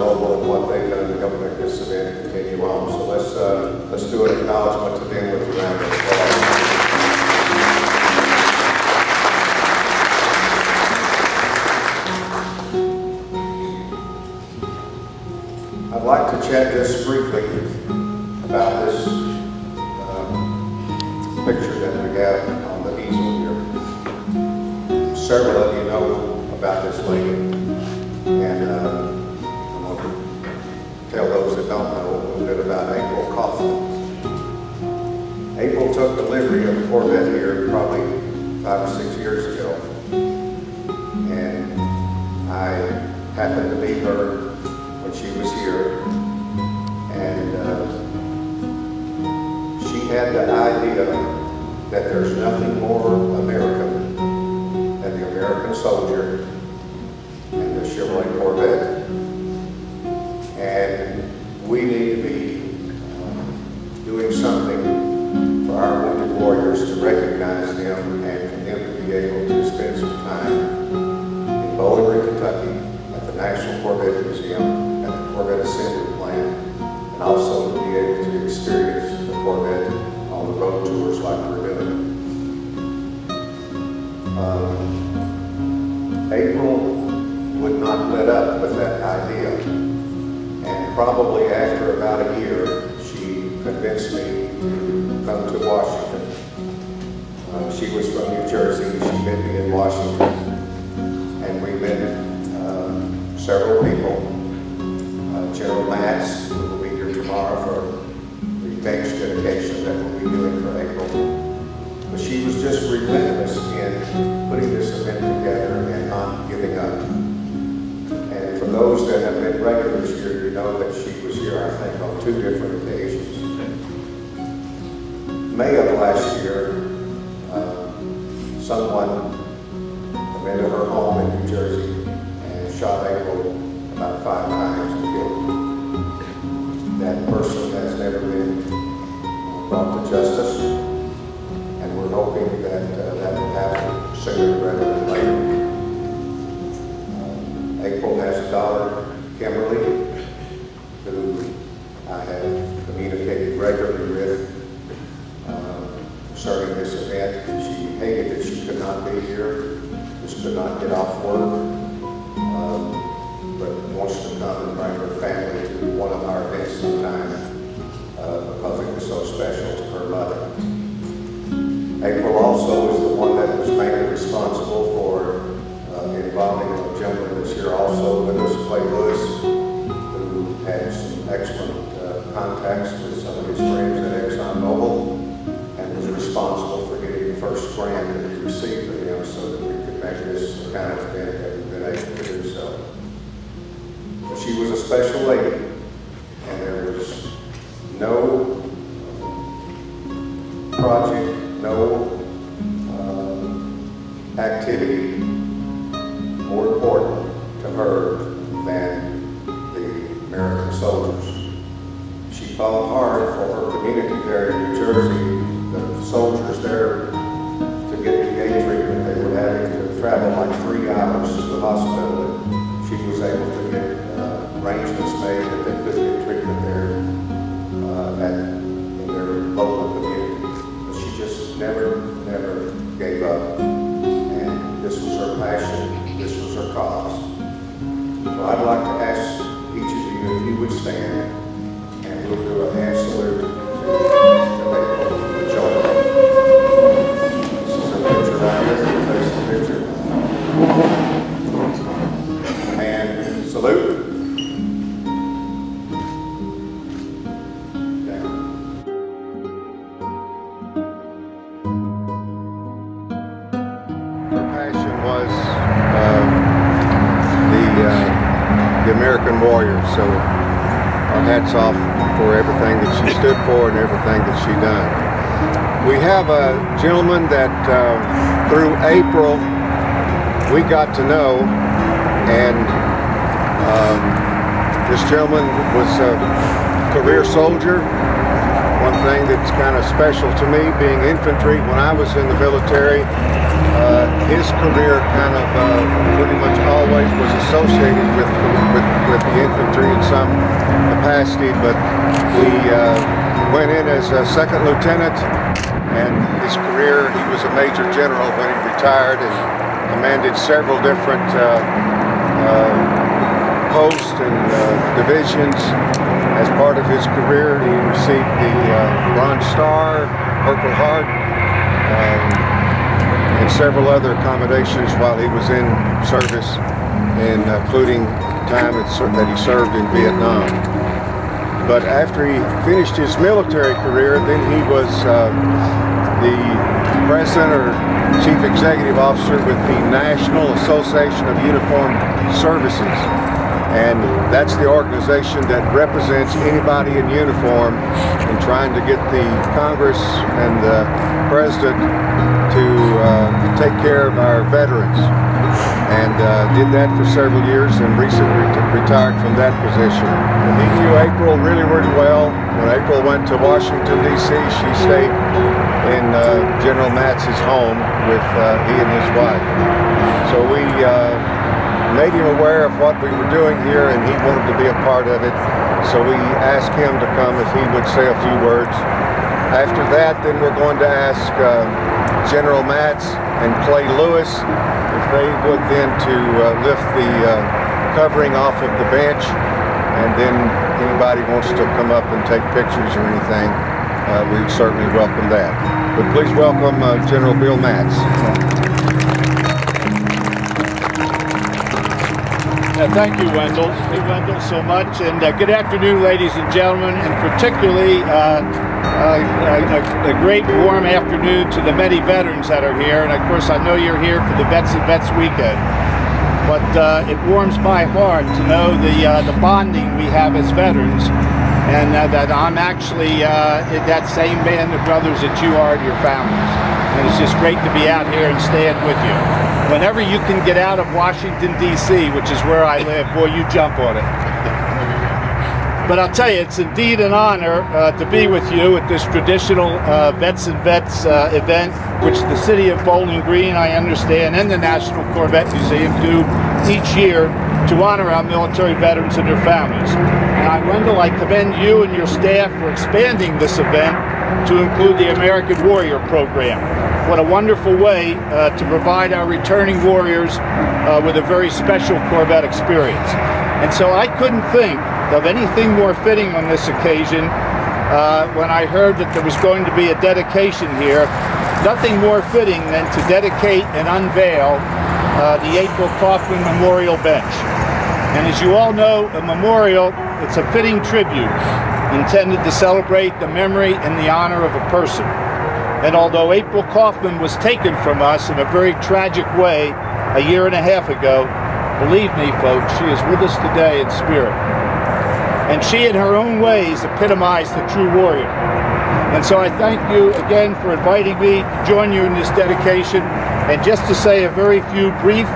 ExxonMobil and what they've done to help make this event continue on. So let's do an acknowledgement to them with a round of applause. I'd like to chat just briefly about this picture that we have on the easel here. Several of you know about this lady, and I'm going to tell those that don't know a little bit about April Kaufman. April took delivery of a Corvette here probably 5 or 6 years ago, and I happened to meet her when she was here, and she had the idea that there's nothing more American than the American soldier and the Chevrolet Corvette, and we need to be doing something for our wounded warriors to recognize them and for them to be able to spend some time in Bowling Green, Kentucky at the National Corvette Museum, at the Corvette Assembly Plant, and also to be able to experience the Corvette on the road tours like we're doing. April would not let up with that idea, and probably after about a year, she convinced me to come to Washington. She was from New Jersey. She met me in Washington, and we met several people. General Matz, who will be here tomorrow for the bench dedication that we'll be doing for April. But she was just relentless in putting this event together and not giving up. And for those that have been regulars here, you know that she was here, I think, on 2 different occasions. May of last year, someone went to her home in New Jersey and shot April about 5 times and killed her. That person has never been brought to justice, and we're hoping that that will happen sooner rather than later. April has a daughter, Kimberly, who I have communicated regularly with concerning this event. She hated that she could not be here, just could not get off work, but wants to come and bring her family to one of our events sometime because it was so special to her mother. April also is the one that was mainly responsible for involving a gentleman that's here also with us, Clay Lewis, who had some excellent contacts with some of his friends at ExxonMobil and was responsible for getting the first grant that we received from him so that we could make this the kind of event that we've been able to do so. She was a special lady, and there was no project, no activity more important to her than the American soldiers. She fought hard for her community there in New Jersey, the soldiers there, to get the VA treatment. They were having to travel like 3 hours to the hospital. She was able to get arrangements made that they could get treatment there in their local community. But she just never gave up. And this was her passion, this was her cause. So I'd like to ask each of you if you would stand, and we'll do a hand salute to April to join us. This is her picture right here. There's the picture. And salute. The American warrior, so our hats off for everything that she stood for and everything that she done. We have a gentleman that through April we got to know, and this gentleman was a career soldier. One thing that's kind of special to me, being infantry, when I was in the military, his career kind of pretty much always was associated with the infantry in some capacity, but he went in as a second lieutenant, and his career, he was a major general when he retired and commanded several different posts and divisions. As part of his career, he received the Bronze Star, Purple Heart, and several other accommodations while he was in service, including time that he served in Vietnam. But after he finished his military career, then he was the president or chief executive officer with the National Association of Uniformed Services. And that's the organization that represents anybody in uniform in trying to get the Congress and the President to take care of our veterans. And did that for several years and recently retired from that position. And he knew April really, really well. When April went to Washington, D.C., she stayed in General Matz's home with he and his wife. So we made him aware of what we were doing here, and he wanted to be a part of it. So we asked him to come if he would say a few words. After that, then we're going to ask General Matz and Clay Lewis if they would then to lift the covering off of the bench, and then anybody wants to come up and take pictures or anything, we'd certainly welcome that. But please welcome General Bill Matz. Thank you, Wendell. Thank you, Wendell, so much. And good afternoon, ladies and gentlemen, and particularly a great warm afternoon to the many veterans that are here. And of course, I know you're here for the Vets and Vets weekend. But it warms my heart to know the bonding we have as veterans, and that I'm actually that same band of brothers that you are to your families. And it's just great to be out here and stand with you. Whenever you can get out of Washington, D.C., which is where I live, boy, you jump on it. But I'll tell you, it's indeed an honor to be with you at this traditional Vets and Vets event, which the city of Bowling Green, I understand, and the National Corvette Museum do each year to honor our military veterans and their families. And Wendell, I commend you and your staff for expanding this event to include the American Warrior program. What a wonderful way to provide our returning warriors with a very special Corvette experience. And so I couldn't think of anything more fitting on this occasion when I heard that there was going to be a dedication here. Nothing more fitting than to dedicate and unveil the April Kaufman Memorial Bench. And as you all know, a memorial, it's a fitting tribute intended to celebrate the memory and the honor of a person. And although April Kaufman was taken from us in a very tragic way a year and a half ago, believe me, folks, she is with us today in spirit. And she, in her own ways, epitomized the true warrior. And so I thank you again for inviting me to join you in this dedication, and just to say a very few brief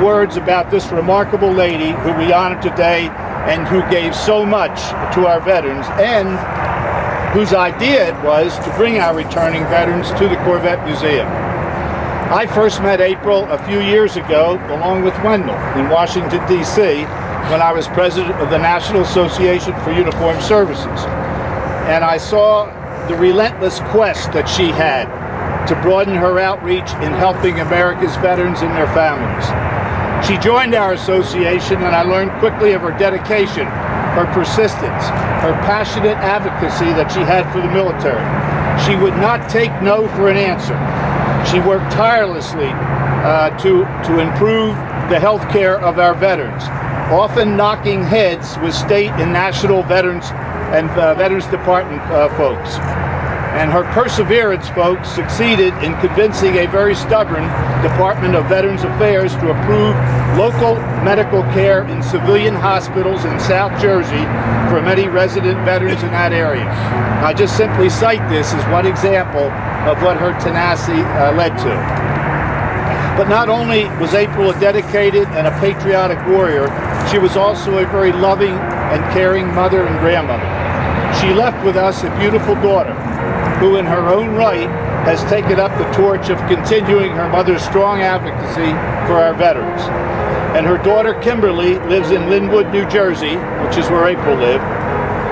words about this remarkable lady who we honor today and who gave so much to our veterans, and whose idea it was to bring our returning veterans to the Corvette Museum. I first met April a few years ago, along with Wendell, in Washington, D.C., when I was president of the National Association for Uniformed Services. And I saw the relentless quest that she had to broaden her outreach in helping America's veterans and their families. She joined our association, and I learned quickly of her dedication, her persistence, her passionate advocacy that she had for the military. She would not take no for an answer. She worked tirelessly to improve the health care of our veterans, often knocking heads with state and national veterans and Veterans Department folks. And her perseverance, folks, succeeded in convincing a very stubborn Department of Veterans Affairs to approve local medical care in civilian hospitals in South Jersey for many resident veterans in that area. I just simply cite this as one example of what her tenacity led to. But not only was April a dedicated and a patriotic warrior, she was also a very loving and caring mother and grandmother. She left with us a beautiful daughter, who in her own right has taken up the torch of continuing her mother's strong advocacy for our veterans. And her daughter Kimberly lives in Linwood, New Jersey, which is where April lived,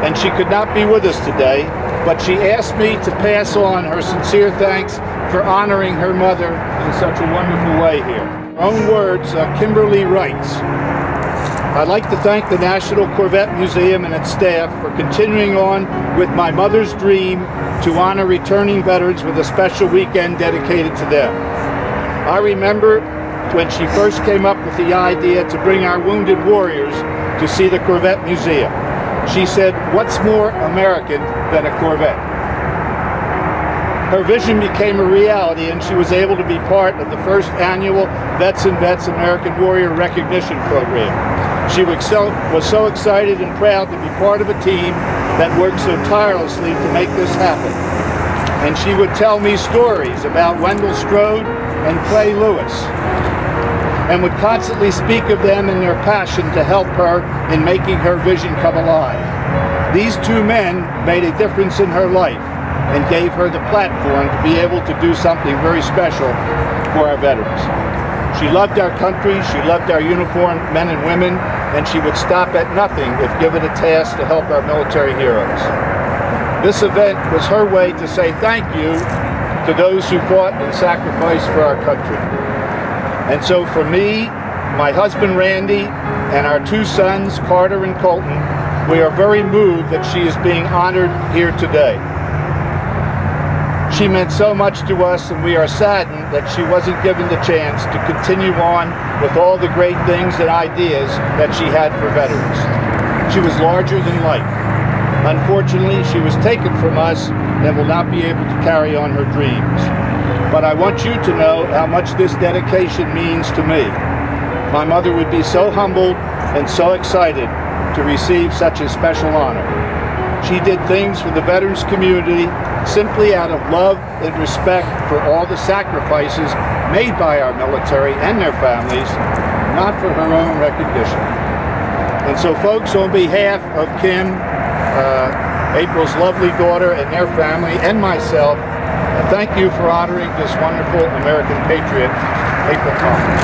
and she could not be with us today, but she asked me to pass on her sincere thanks for honoring her mother in such a wonderful way here. Her own words, Kimberly writes, "I'd like to thank the National Corvette Museum and its staff for continuing on with my mother's dream to honor returning veterans with a special weekend dedicated to them. I remember when she first came up with the idea to bring our wounded warriors to see the Corvette Museum. She said, 'What's more American than a Corvette?' Her vision became a reality, and she was able to be part of the first annual Vets and Vets American Warrior Recognition Program. She was so excited and proud to be part of a team that worked so tirelessly to make this happen. And she would tell me stories about Wendell Strode and Clay Lewis, and would constantly speak of them and their passion to help her in making her vision come alive. These two men made a difference in her life and gave her the platform to be able to do something very special for our veterans. She loved our country, she loved our uniformed men and women, and she would stop at nothing if given a task to help our military heroes. This event was her way to say thank you to those who fought and sacrificed for our country. And so for me, my husband Randy, and our two sons, Carter and Colton, we are very moved that she is being honored here today. She meant so much to us, and we are saddened that she wasn't given the chance to continue on with all the great things and ideas that she had for veterans. She was larger than life. Unfortunately, she was taken from us and will not be able to carry on her dreams. But I want you to know how much this dedication means to me. My mother would be so humbled and so excited to receive such a special honor. She did things for the veterans community simply out of love and respect for all the sacrifices made by our military and their families, not for her own recognition. And so folks, on behalf of Kim, April's lovely daughter and their family, and myself, thank you for honoring this wonderful American patriot, April Kaufman.